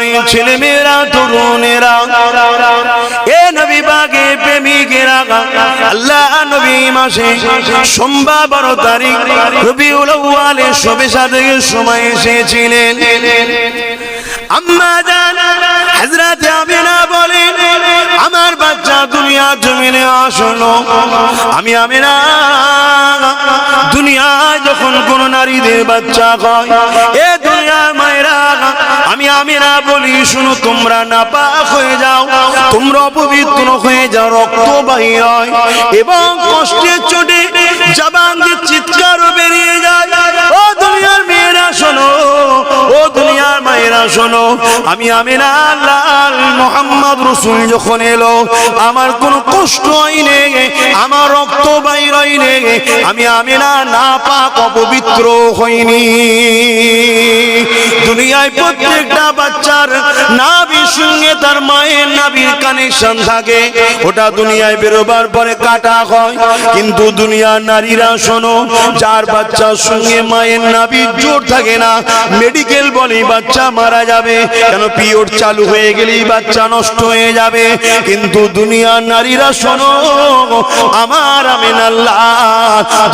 বাড়ির ছেলে মেয়েরা তরুণেরা এ নবী বাগে প্রেমিকেরা আল্লাহ নবী মাসে সোমবার 12 তারিখ রবিউল আউয়ালে শবে সাদেকের সময় এসেছিলেন। আম্মা জান হযরত আমিনা বলেন আমার বাচ্চা দুনিয়া জমিনে আসলো। আমি আমিনা দুনিয়ায় যখন কোন নারীদের বাচ্চা হয় এ দুনিয়ার মায়েরা আমি আমিনা বলি শুনো তোমরা নাপাক হয়ে যাও, তোমরা অপবিত্র হয়ে যাও, রক্ত বাহির হয় এবং কষ্টের চোটে জবান দিয়ে চিৎকার বেরিয়ে যায়। ও দুনিয়ার মেয়েরা শোনো, ও দুনিয়ার মায়েরা শোনো, আমি আমিনা লাল মুহাম্মদ রাসূল যখন এলো আমার কোনো কষ্ট হয়নি, আমার রক্ত বাইর হয়নি, আমি আমিনা নাপাক অপবিত্র হইনি। দুনিয়ায় প্রত্যেকটা বাচ্চার নাভির সঙ্গে তার মায়ের নাভির কানেকশন থাকে, ওটা দুনিয়ায় বেরোবার পরে কাটা হয়। কিন্তু দুনিয়ার নারীরা শোনো, যার বাচ্চার সঙ্গে মায়ের নাভির জোর থাকে না, মেডিকেল বলে বাচ্চা মারা যাবে, কেন পিরিয়ড চালু হয়ে গেলেই বাচ্চা নষ্ট হয়ে যাবে। কিন্তু দুনিয়ার নারীরা শোনো, আমার আমিনা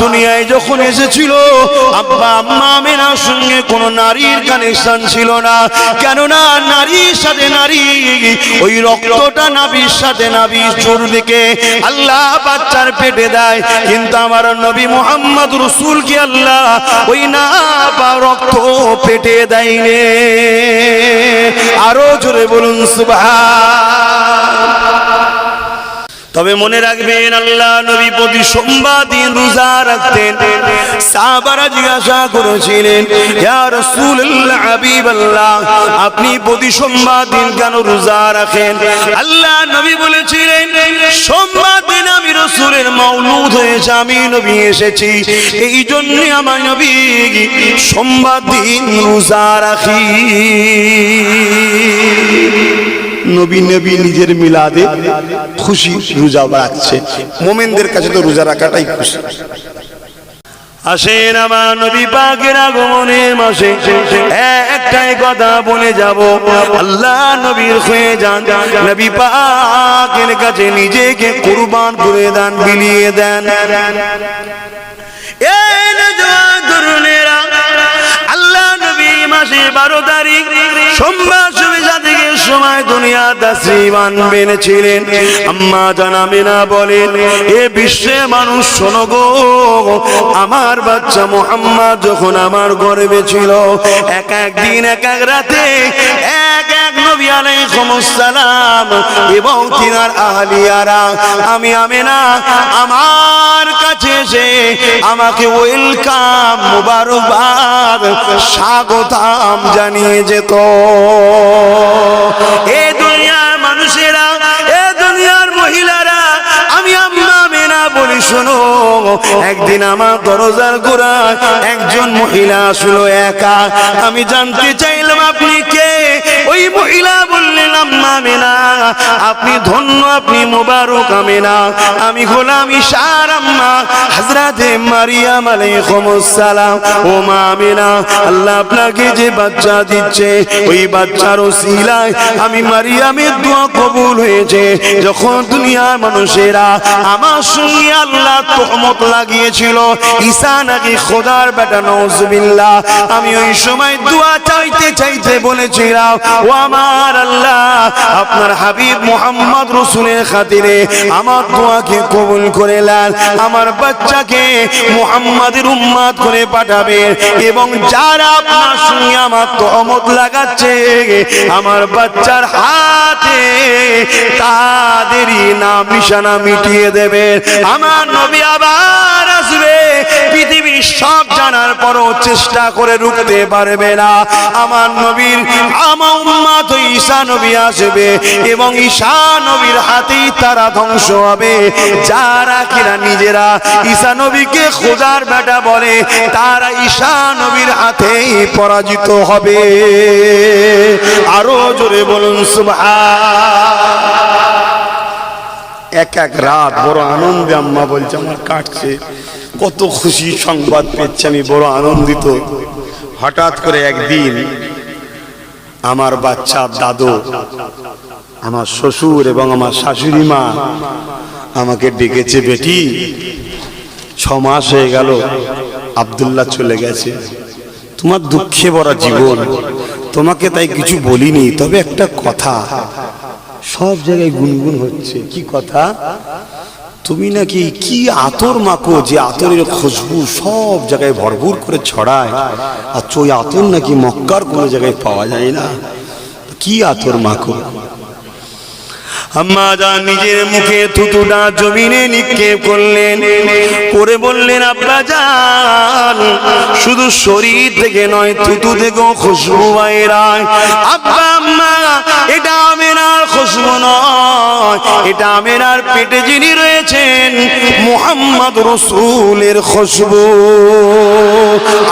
দুনিয়ায় যখন এসেছিল আব্বা আম্মা আমিনার সঙ্গে কোন নারীর কানেকশন ছিল না, কেননা নারীর সাথে নারী ওই রক্তটা নাভির সাথে নাভির জোর দিকে আল্লাহ বাচ্চার পেটে দেয়। কিন্তু আমার নবী মুহাম্মদ রাসূলকে আল্লাহ ওই না রক্ত পেটে দেয়নি। আরো জোরে বলুন সুবহান। তবে মনে রাখবেন আল্লাহ নবী প্রতি সোমবার দিন রোজা রাখতেন। সাহাবারা জিজ্ঞাসা করেছিলেন ইয়া রাসূলুল্লাহ হাবিবাল্লাহ আপনি প্রতি সোমবার দিন কেন রোজা রাখেন? আল্লাহ নবী বলেছিলেন সোমবার দিন আমি রাসূলের মাওলুদ হয়েছে, আমি নবী এসেছি, এই জন্য আমার নবী সোমবার দিন রোজা রাখি। নবী নবী নিজের মিলাদে খুশি রোজা রাখছে, মুমিনদের কাছে তো রোজা রাখাটাই খুশি। আসেন আমার নবী পাকের আগমনের মাসে একটাই কথা বলে যাব, আল্লাহ নবীর হয়ে যান, নবী পাকের কাছে নিজেকে কুরবান করে দেন, বিলিয়ে দেন। এই নওজোয়ান তরুণেরা আল্লাহ নবী মাসে 12 তারিখ সোমবার শবে সাদেকের সময় দুনিয়া তাশরীফ আনবেন ছিলেন। আম্মা জান আমিনা বলেন এ বিশ্বের মানুষ শোনো গো, আমার বাচ্চা মুহাম্মদ যখন আমার গর্ভে ছিল এক এক দিন এক এক রাতে এক এক নবী আলাইহিস সালাম এবং তিনার আহলিয়ারা আমি আমিনা আমার কাছে এসে আমাকে ওয়েলকাম মুবারকবাদ স্বাগতম জানিয়ে যেত। এ দুনিয়ার মানুষেরা, এ দুনিয়ার মহিলারা, আমি আম্মা আমিনা বলি শোনো, একদিন আমার দরজার গোড়ায় একজন মহিলা আসলো একা। আমি জানতে চাইলাম আপনি কে? ওই মহিলা বললেন আম্মা আমিনা আপনি ধন্য, আপনি মুবারক আমিনা, আমি হলাম ঈশার আম্মা হযরতে মারিয়াম আলাইহিস সালাম। ও মা আমিনা আল্লাহ আপনাকে যে বাচ্চা দিচ্ছে ওই বাচ্চার ওসিলায় আমি মারিয়ামের দোয়া কবুল হয়েছে। যখন দুনিয়ার মানুষেরা আমার সঙ্গে আল্লাহ তহমত লাগিয়েছিল ঈসা নাকি খোদার বেটা নাউজুবিল্লাহ, আমি ওই সময় দোয়া চাইতে চাইতে বলেছিলাম ও আমার আল্লাহ আপনার হাবিব মুহাম্মদ রাসূলের খাতিরে আমার দোয়াকে কবুল করে নেন, আমার বাচ্চাকে মুহাম্মাদের উম্মত করে পাঠাবেন এবং যারা আপনার সঙ্গে আমার তহমত লাগাচ্ছে আমার বাচ্চার হাতে তাদেরই নাম নিশানা মিটিয়ে দেবেন। আমার নবী আবার আসবে, পৃথিবীর সব জানার পরও চেষ্টা করে রুখতে পারবে না। আমার নবীর আমার উম্মত ঈসা নবী আসবে এবং ঈসা নবীর হাতেই তারা ধ্বংস হবে। যারা কিনা নিজেরা ঈসা নবীকে খোদার বেটা বলে তারা ঈসা নবীর হাতেই পরাজিত হবে। আরো জোরে বলুন সুবহান। এক এক রাত বড় আনন্দে আম্মা বলছে আমার কাটছে, কত খুশি সংবাদ পেয়েছি আমি, বড় আনন্দিত। হঠাৎ করে একদিন আমার বাচ্চার দাদু, আমার শ্বশুর এবং আমার শাশুড়ি মা আমাকে ডেকেছে, বেটি 6 মাস হয়ে গেল আব্দুল্লাহ চলে গেছে, তোমার দুঃখে ভরা জীবন, তোমাকে তাই কিছু বলিনি, তবে একটা কথা সব জায়গায় গুনগুন হচ্ছে। কি কথা? তুমি নাকি কি আতর মাখো, যে আতরের খুশবু সব জায়গায় ভরপুর করে ছড়ায়, আর ওই আতর নাকি মক্কার কোনো জায়গায় পাওয়া যায় না। কি আতর মাখো? আম্মা জান নিজের মুখে থুতুটা জমিনে নিক্ষেপ করলেন, করে বললেন, আব্বা জান শুধু শরীর থেকে নয়, থুতু থেকেও খুশবু বাইরায়। আব্বা আম্মা, এটা আমেনার খুশবু নয়, এটা আমেনার পেটে যিনি রয়েছেন মুহাম্মদ রাসূলের খুশবু।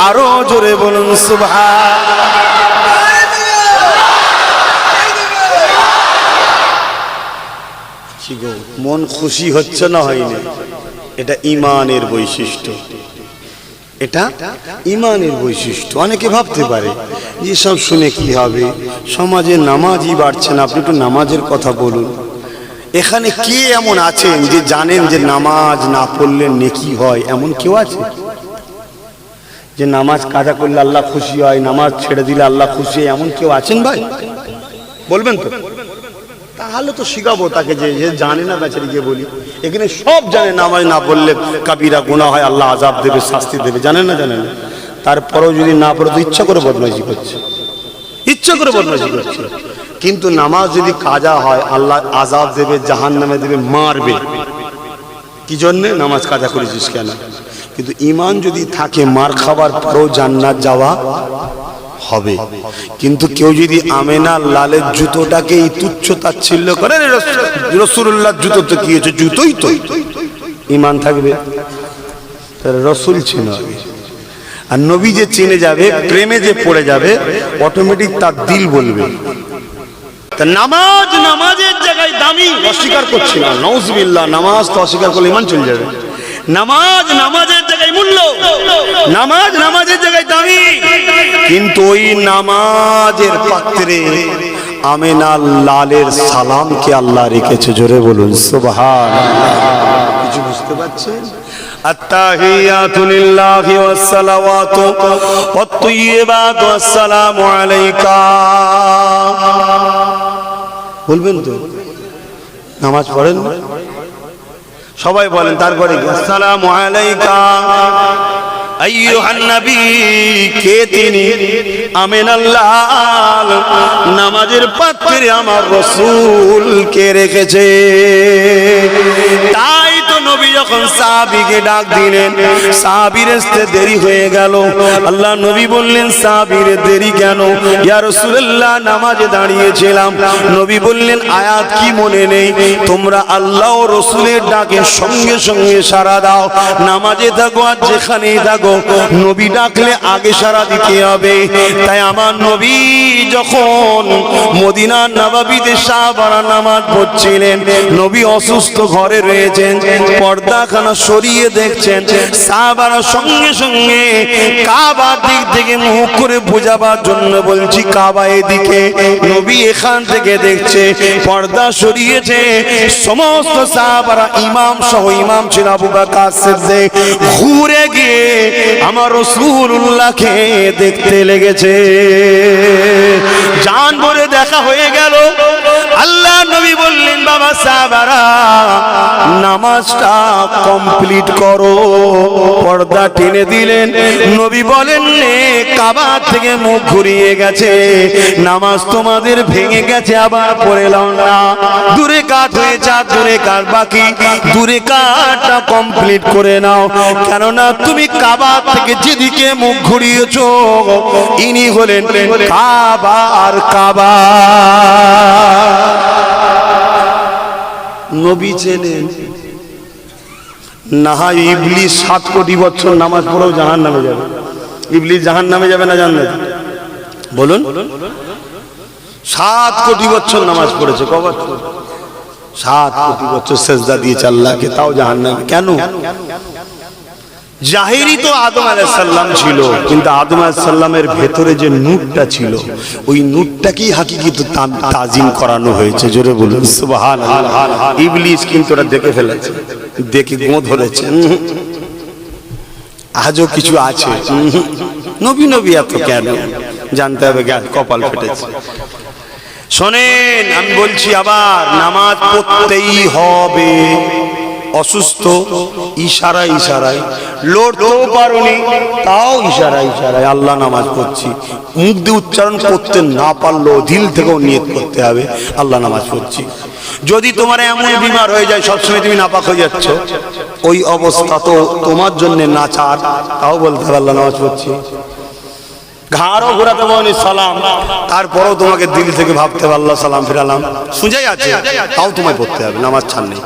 আরো জোরে বলুন সুবহান। মন খুশি হচ্ছে না? হয়নি? এটা ঈমানের বৈশিষ্ট্য, এটা ঈমানের বৈশিষ্ট্য। অনেকে ভাবতে পারে যে সব শুনে কি হবে, সমাজে নামাজই বাড়ছে না, আপনি একটু নামাজের কথা বলুন। এখানে কে এমন আছেন যে জানেন যে নামাজ না পড়লে নেকি হয়? এমন কেউ আছে যে নামাজ কাজা করলে আল্লাহ খুশি হয়, নামাজ ছেড়ে দিলে আল্লাহ খুশি হয়? এমন কেউ আছেন ভাই? বলবেন তো? তাহলে তো শিখাবো তাকে, যে জানে না বেচারি গিয়ে বলি। এখানে সব জানে নামাজ না পড়লে কাবিরা গুনাহ হয়, আল্লাহ আযাব দেবে, শাস্তি দেবে, জানেন না? জানেন না? তারপরেও যদি না পড়ে তো ইচ্ছা করে বদমাইশি করছে, ইচ্ছা করে বদমাইশি করছে। কিন্তু নামাজ যদি কাজা হয় আল্লাহ আযাব দেবে, জাহান্নামে দেবে, মারবে। কি জন্যে? নামাজ কাজা করেছিস কেন? কিন্তু ঈমান যদি থাকে মার খাবার পরেও জান্নাত যাওয়া হবে। কিন্তু কেউ যদি আমেনা লালের জুতোটাকেই তুচ্ছ তাচ্ছিল্য করে, রাসূলুল্লাহর জুতো তো কি হয়েছে, জুতোই তো, ঈমান থাকবে? রাসূল ছিল আর নবী যে চিনে যাবে, প্রেমে যে পড়ে যাবে, অটোমেটিক তার দিল বলবে। তা নামাজ নামাজের জায়গায় দামি, অস্বীকার করছি না, নাউজুবিল্লাহ, নামাজ তো অস্বীকার করলে ঈমান চলে যাবে। নামাজ নামাজের জায়গায় মূল্য, নামাজ নামাজের জায়গায় দামি, কিন্তু ওই নামাজের পাত্রে আমেনা লালের সালামকে আল্লাহ রেখেছে। জোরে বলুন সুবহানাল্লাহ। কিছু বুঝতে পারছেন? আত্তাহিয়াতু লিল্লাহি ওয়াস সালাওয়াতু ওয়াত তাইয়্যিবাতু আসসালামু আলাইকা। বলবেন তো? নামাজ পড়েন সবাই, বলেন তারপরে আসসালামু আলাইকা আইয়ুহান নবী। কে তিনি? আমেনাল্লাহ নামাজের পাত্রে আমার রাসূলকে রেখেছে। তাই তো নবী যখন সাহাবীকে ডাক দিলেন, সাহাবীর আসতে দেরি হয়ে গেল। আল্লাহ নবী বললেন, সাহাবীর দেরি কেন? ইয়া রাসূলুল্লাহ নামাজে দাঁড়িয়েছিলাম। নবী বললেন, আয়াত কি মনে নেই? তোমরা আল্লাহ ও রাসূলের ডাকে সঙ্গে সঙ্গে সাড়া দাও। নামাজে থাকো আর যেখানেই থাকো, নবী ডাকলে আগে সাড়া দিতে হবে। তাই আমার নবী যখন মদিনার নববীতে সাহাবারা নামাজ পড়ছিলেন, নবী অসুস্থ ঘরে রয়েছেন, পর্দাখানা সরিয়ে দেখছেন, সাহাবারা সঙ্গে সঙ্গে কাবার দিক থেকে মুখ করে বোঝাবার জন্য বলছি, কাবা এদিকে, নবী এখান থেকে দেখছে, পর্দা সরিয়েছে। সমস্ত সাহাবারা ইমাম সহ, ইমাম ছিল আবু বকর সিদ্দিক, ঘুরে গিয়ে আমার রাসূলুল্লাহকে দেখতে লেগেছে। জান ভরে দেখা হয়ে গেল। আল্লাহ নবী বললেন, বাবা সাহাবারা নামাজটা কমপ্লিট করো। পর্দা টেনে দিলেন। নবী বলেন, কাবা থেকে মুখ ঘুরিয়ে গেছে, নামাজ তোমাদের ভেঙে গেছে, আবার পড়ে নাও না। দূরে কাট হয়েছে, আর দূরে কাট বাকি, দূরে কাটটা কমপ্লিট করে নাও। কেননা তুমি কাবা থেকে যেদিকে মুখ ঘুরিয়েছো, ইনি হলেন কাবা আর কাবা। নবী চেনেন না? ইবলিস 7 কোটি বছর নামাজ পড়েও জাহান্নামে যাবে। ইবলিস জাহান্নামে যাবে না জান্নাতে? বলুন। 7 কোটি বছর নামাজ পড়েছে, ক বছর? 7 কোটি বছর সেজদা দিয়েছে আল্লাহকে, তাও জাহান্নামে। কেন? জাহিরি তো আদম আলাইহিস সালাম ছিল, কিন্তু আদম আলাইহিস সালামের ভেতরে যে নূরটা ছিল ওই নূরটাকেই হাকিকত তাজিম করানো হয়েছে। জোরে বলুন সুবহানাল্লাহ। ইবলিস কিন্তু ওটা দেখে ফেলেছে, দেখে গো ধরেছে। আজও কিছু আছে, নবী নবী এত কেন জানতে হবে, জ্ঞান কপাল ফেটেছে। শোনেন আমি বলছি আবার, নামাজ পড়তেই হবে। অসুস্থ ইশারায় ইশারায়, লড়তেও পারোনি তাও ইশারায় ইশারায় আল্লাহ নামাজ পড়ছি। মুখ দিয়ে উচ্চারণ করতে না পারলেও দিল থেকেও নিয়ত করতে হবে আল্লাহ নামাজ পড়ছি। যদি তোমার এমন বিমার হয়ে যায় সবসময় তুমি নাপাক হয়ে যাচ্ছ, ওই অবস্থা তো তোমার জন্য না চার, তাও বলতে হবে আল্লাহ নামাজ পড়ছি। ঘাড়ও ঘোরাতে পারোনি সালাম, তারপরেও তোমাকে দিল থেকে ভাবতে হবে আল্লাহ সালাম ফিরালাম, সুজাই আছে, তাও তোমায় পড়তে হবে, নামাজ ছাড় নেই।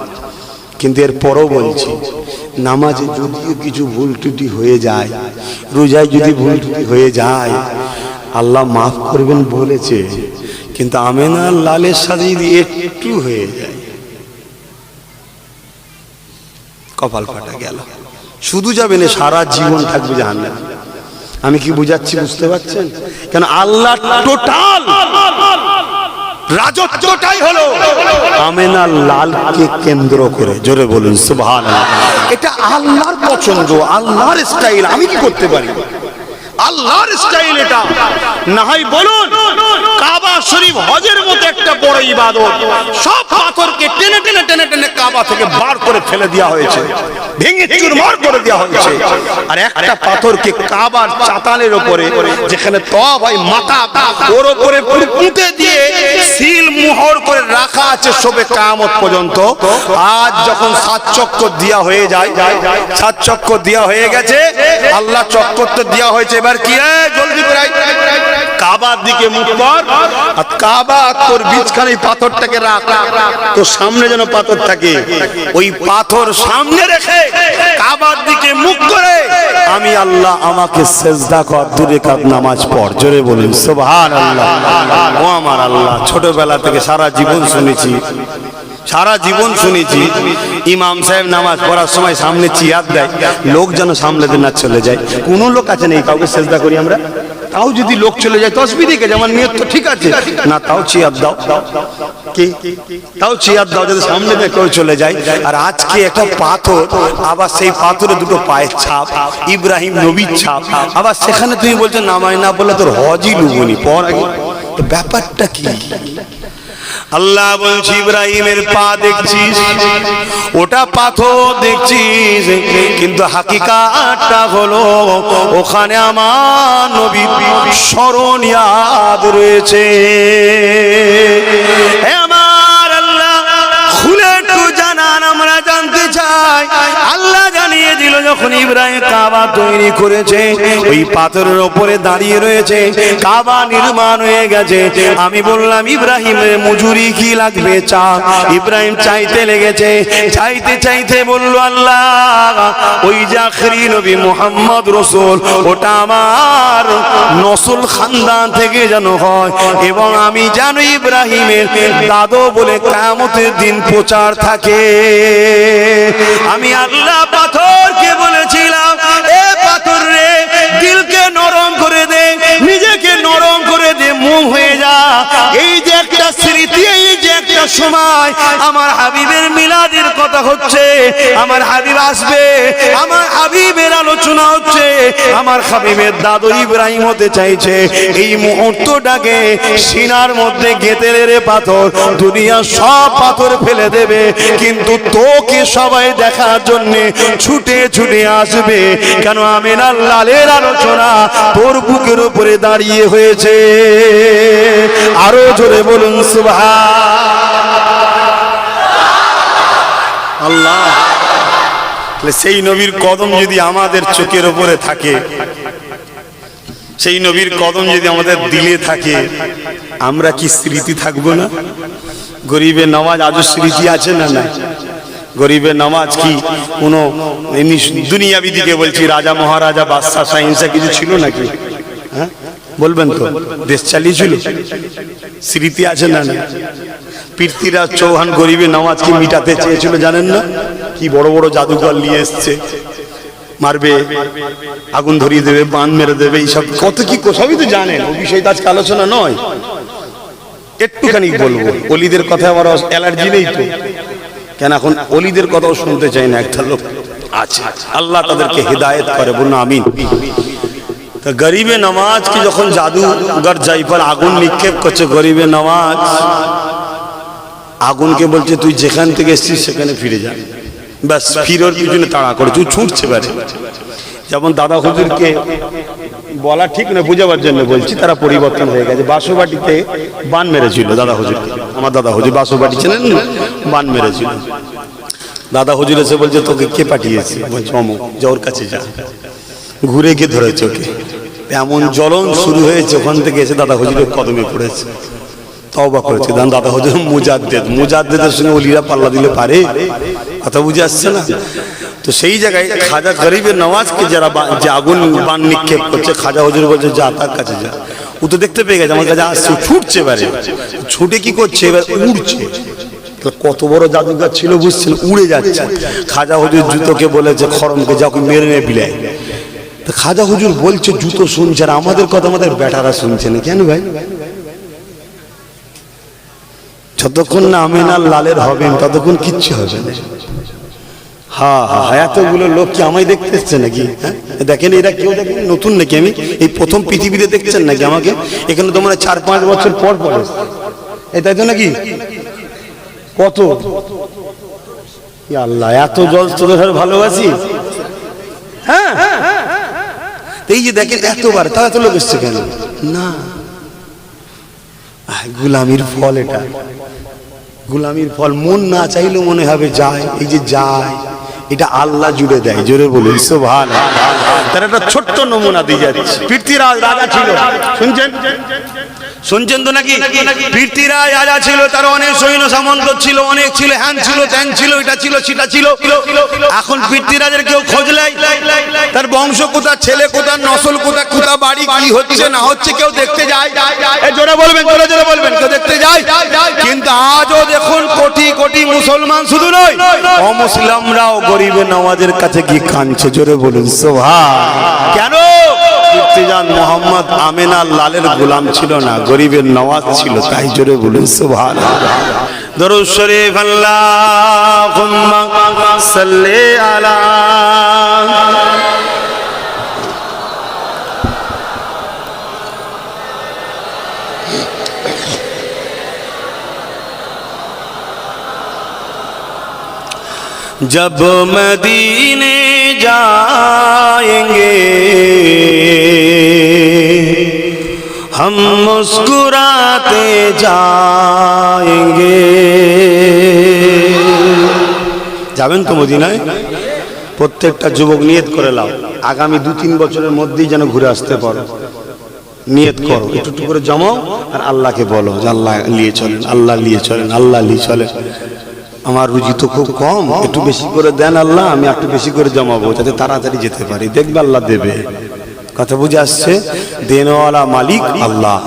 কিন্তু এর পরও বলছি, নামাজে যদিও কিছু ভুল ত্রুটি হয়ে যায়, রোজায় যদি ভুল ত্রুটি হয়ে যায় আল্লাহ মাফ করবেন বলেছে, কিন্তু আমেনা লালের সাথে যদি একটু হয়ে যায় কপাল ফাটা গেল, শুধু যাবে না সারা জীবন থাকবে জাহান্নামে। আমি কি বুঝাচ্ছি বুঝতে পারছেন? কেন আল্লাহ টোটাল রাজত্বটাই হলো আমেনা লালকে কেন্দ্র করে। জোরে বলুন সুবহানাল্লাহ। এটা আল্লাহর পছন্দ, আল্লাহর স্টাইল। আমি কি করতে পারি? আল্লাহর স্টাইল এটা। না হয় বলুন কাবা শরীফ হজের মতো একটা বড় ইবাদত, সব পাথরকে টেনে টেনে টেনে টেনে কাবা থেকে বার করে ফেলে দেওয়া হয়েছে, ভেঙে চুরমার করে দেওয়া হয়েছে। আর একটা পাথরকে কাবার চাতালের উপরে যেখানে তওয়াব হয় মাথা, ওর উপরে পুঁতে দিয়ে সিল মোহর করে রাখা আছে সবে কিয়ামত পর্যন্ত। আজ যখন 7 চক্কর দেওয়া হয়ে যায়, 7 চক্কর দেওয়া হয়ে গেছে, আল্লাহ চক্কর তো দেওয়া হয়েছে, এবার কি জলদি করে কাবার দিকে মুখ কর, আর কাবা তোর বিছখানে পাথরটাকে রাখ, তো সামনে যেন পাথর থাকে, ওই পাথর সামনে রেখে কাবার দিকে মুখ করে আমি আল্লাহ আমাকে সেজদা কর, 2 রাকাত নামাজ পড়। জোরে বলুন সুবহানাল্লাহ। ও আমার আল্লাহ, ছোটবেলা থেকে সারা জীবন শুনেছি, সারা জীবন শুনেছি ইমাম সাহেব নামাজ পড়ার সময় সামনে চেয়ার দেয়, লোক যেন সামনে দিন না চলে যায়। কোন লোক আছে নেই কাউকে সেজদা করি আমরা, তাও যদি লোক চলে যায় তসবিহ দিকে যেমন নিয়ত তো ঠিক আছে না, তাও চেয়ার দাও, কি তাও চেয়ার দাও যদি সামনে দিয়ে কেউ চলে যায়। আর আজকে একটা পাথর, আবার সেই পাথরে 2টো পায়ের ছাপ, ইব্রাহিম নবীর ছাপ, আবার সেখানে তুমি বলছো নামায় না বললে তোর হজই লুবনি পর আগে, ব্যাপারটা কি? আল্লাহ বলছি ইব্রাহিমের পা দেখছিস, ওটা পাথর দেখছিস, কিন্তু হাকিকাতটা হলো ওখানে আমার নবী স্মরণ ইয়াদ রয়েছে। আমার আল্লাহ খুলে একটু জানান, আমরা জানতে চাই। আল্লাহ জানিয়ে দিল যখন ইব্রাহিম কাবা তৈরি করেছে, ওই পাথরের উপরে দাঁড়িয়ে রয়েছে, কাবা নির্মাণ হয়ে গেছে। আমি বললাম ইব্রাহিমের মজুরি কি লাগবে চা। ইব্রাহিম চাইতে লেগেছে, চাইতে চাইতে বলল আল্লাহ ওই যে আখরি নবী মুহাম্মদ রাসূল, ওটা আমার নসল খানদান থেকে যেন হয়, এবং আমি জানি ইব্রাহিমের দাদু বলে কিয়ামতের দিন প্রচার থাকে। আমি আল্লাহ পাথরকে বলেছিলাম, এ পাথর রে, দিলকে নরম করে দে, নিজেকে নরম করে দে, মুখ হয়ে যা। এই যে একটা স্মৃতি, এই যে একটা সময় আমার হাবিবের মিলাদের কথা হচ্ছে, আমার হাবিব আসবে, আমার হাবিবের আলোচনা হচ্ছে, আমার হাবিবের দাদু ইব্রাহিম হতে চাইছে, এই মুহূর্তটাকে সিনার মধ্যে গেঁথে রে পাথর, দুনিয়া সব পাথর ফেলে দেবে, কিন্তু তোকে সবাই দেখার জন্য ছুটে ছুটে আসবে। কেন আমিনার লালের আলোচনা তোর বুকের উপরে দাঁড়িয়ে হয়েছে। আরো জোরে বলুন সুবহানাল্লাহ। সেই নবীর কদম যদি আমাদের চোখের উপরে থাকে, সেই নবীর কদম যদি আমাদের দিলে থাকে, আমরা কি স্মৃতি থাকবো না? গরিবের নামাজ আজও স্মৃতি আছে না? না, গরিবের নামাজ কি কোনো দুনিয়াবি দিকে বলছি, রাজা মহারাজা বাদশা শাহিনশা কিছু ছিল নাকি? হ্যাঁ বলবেন তো, দেশ চালিয়েছিল, স্মৃতি আছে না? না, পৃথ্বীরাজ চৌহান গরিবের নামাজ কি মিটাতে চেয়েছিল জানেন না? কি বড় বড় জাদুঘর নিয়ে এসছে, মারবে, আগুন ধরিয়ে দেবে, বান মেরে দেবে, এইসব কত কি সবই তো জানেন। ওই বিষয়টা আজকে আলোচনা নয়, একটুখানি বলবো। অলিদের কথা আমার অ্যালার্জি নেই তো, কেন এখন অলিদের কথাও শুনতে চাই না একটা লোক আছে। আল্লাহ তাদেরকে হিদায়ত করে, বলুন আমিন। তা গরিবে নওয়াজ কি যখন জাদুঘর জাইফার আগুন নিক্ষেপ করছে, গরিবে নওয়াজ আগুনকে বলছে তুই যেখান থেকে এসেছিস সেখানে ফিরে যা। ব্যাস ফিরোর পিছনে তাড়া করে তুই ছুটছে পারে। যেমন দাদা হুজুরকে বলা ঠিক না, বুঝাবার জন্য বলছি, তারা পরিবর্তন হয়ে গেছে। বাসুবাটিতে বান মেরেছিল দাদা হুজুর, আমার দাদা হুজুর বাসুবাটি ছিলেন, বান মেরেছিল। দাদা হুজুর এসে বলছে তোকে কে পাঠিয়েছে? বলছে অমুক। যা ওর কাছে যা। ঘুরে গিয়ে ধরেছে ওকে, এমন জ্বলন শুরু হয়েছে, ওখান থেকে এসে দাদা হুজুরের কদমে পড়েছে, তওবা করেছে। দাদা হুজুর মুজাদ্দেদের সঙ্গে ওলিরা পাল্লা দিলে পারে? কথা বুঝে আসছে না? তো সেই জায়গায় খাজা গরিবে নওয়াজকে যারা যে আগুন বান নিক্ষেপ করছে, খাজা হুজুর বলছে যা তার কাছে যা। ও তো দেখতে পেয়ে গেছে আমার কাছে আসছে, ছুটছে এবারে। ছুটে কি করছে? এবার উড়ছে। কত বড় জাদুঘর ছিল বুঝছেন, উড়ে যাচ্ছে। খাজা হুজুর জুতোকে বলেছে খরমকে যা মেরে নে বিলে। তো খাজা হুজুর বলছে জুতো শুনছে, আর আমাদের কথা আমাদের বেটারা শুনছে না কেন ভাই? যতক্ষণ না আমিনার লালের হবেন ততক্ষণ কিচ্ছু হবে না। হ্যাঁ হ্যাঁ, এতগুলো লোক কি আমায় দেখতে এসছে নাকি? দেখেন এরা কেউ দেখেন নতুন নাকি? আমি এই প্রথম পৃথিবীতে দেখছেন নাকি আমাকে? এখানে তোমরা 4-5 বছর পর পর তাই তো নাকি? কত আল্লাহ, এত জল তোদের ভালোবাসি। হ্যাঁ, এই যে দেখেন এতবার, তা এত লোক এসছে কেন? না, গুলামির ফল এটা, গুলামির ফল। মন না চাইলেও মনে হবে যায়। এই যে যায়, এটা আল্লাহ জুড়ে দেয়। জোরে বলুন সুবহানাল্লাহ। তার একটা ছোট্ট নমুনা দিয়ে যাচ্ছে। পৃথ্বীরাজ রাজা ছিল, শুনছেন তো নাকি? পৃথ্বীরাজ রাজা ছিল, তার অনেক সৈন্য সামন্ত ছিল, অনেক ছিল, হ্যান ছিল, ত্যান ছিল, এটা ছিল, সেটা ছিল। এখন পৃথ্বীরাজের কেউ খোঁজ নেই, তার বংশ কোথায়, ছেলে কোথায়, নসল কোথায়, কোথায় বাড়ি কি হচ্ছে না হচ্ছে কেউ দেখতে যায়। জোরে বলবেন, জোরে জোরে বলবেন, কেউ দেখতে যায়। কিন্তু আজও দেখুন কোটি কোটি মুসলমান, শুধু নয় অমুসলিমরাও গরিবে নওয়াজের কাছে গিয়ে কাঁদছে। জোরে বলুন সুবহান। কেন? ইফতিজান মোহাম্মদ আমিনার লালের গোলাম ছিল না, গরিবের নওয়াজ ছিল, তাই। জোরে বলুন সুবহানাল্লাহ। দরুদ শরীফ আল্লাহুম্মা সাল্লি আলা। जब मदीने जाएंगे हम मुस्कुराते जाएंगे। যাবেন তো মদিনায়? প্রত্যেকটা যুবক নিয়ত করে নাও, আগামী 2-3 বছরের মধ্যেই যেন ঘুরে আসতে পারো। নিয়ত করো, একটু করে জমাও, আর আল্লাহকে বলো যে আল্লাহ নিয়ে চলেন, আল্লাহ নিয়ে চলেন, আল্লাহ নিয়ে চলেন। আমার রুজি তো খুব কম, একটু বেশি করে দেন আল্লাহ, আমি একটু বেশি করে জমাবো যাতে তাড়াতাড়ি যেতে পারি। দেখবে আল্লাহ দেবে। কথা বুঝে আসছে? দেনওয়ালা মালিক আল্লাহ,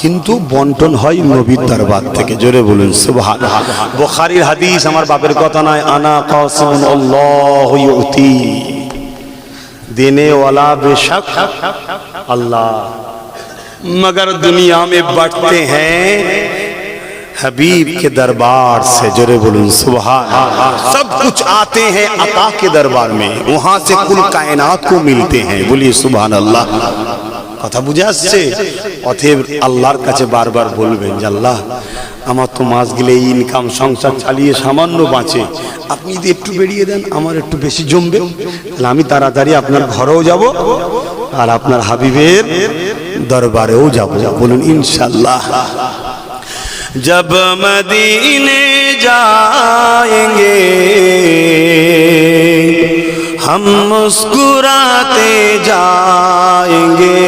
কিন্তু বন্টন হয় নবীর দরবার থেকে। জোরে বলুন সুবহানাল্লাহ। বুখারীর হাদিস, আমার বাপের কথা নয়। আনা কাসিমুন আল্লাহু ইউতি, देनेवाला बेशक अल्लाह, मगर दुनिया में बढ़ते हैं हबीब के दरबार से। जोरे बोलूं सुभान अल्लाह। सब कुछ आते हैं अता के दरबार में, वहां से कुल कायनात को मिलते हैं। बोलिए सुभान अल्लाह। কথা বুঝে আসছে? অতএব আল্লাহর কাছে বারবার বলবেন যে আল্লাহ, আমার তো মাস গেলে এই ইনকাম সংসার চালিয়ে সামান্য বাঁচে, আপনি যদি একটু বেরিয়ে দেন আমার একটু বেশি জমবে, তাহলে আমি তাড়াতাড়ি আপনার ঘরেও যাব আর আপনার হাবিবের দরবারেও যাব। বলুন ইনশাআল্লাহ। जब मदीने जाएंगे हम मुस्कुराते जाएंगे,